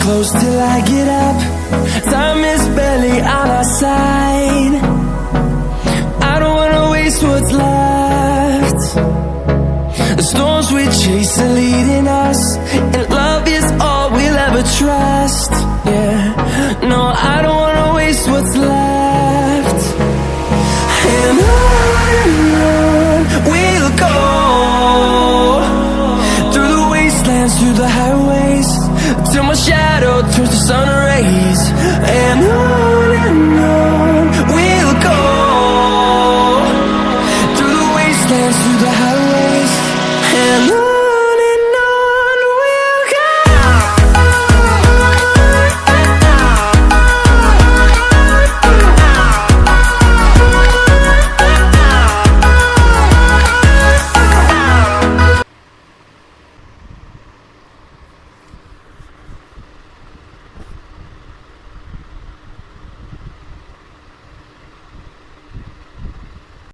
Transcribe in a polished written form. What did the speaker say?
close till I get up. Time is barely on our side. I don't wanna waste what's left. The storms we chase are leading us, and love is all we'll ever trust. Yeah, no, I don't wanna waste what's left. And on we'll go, through the wastelands, through the highways, till my shadow turns to sun rays. And on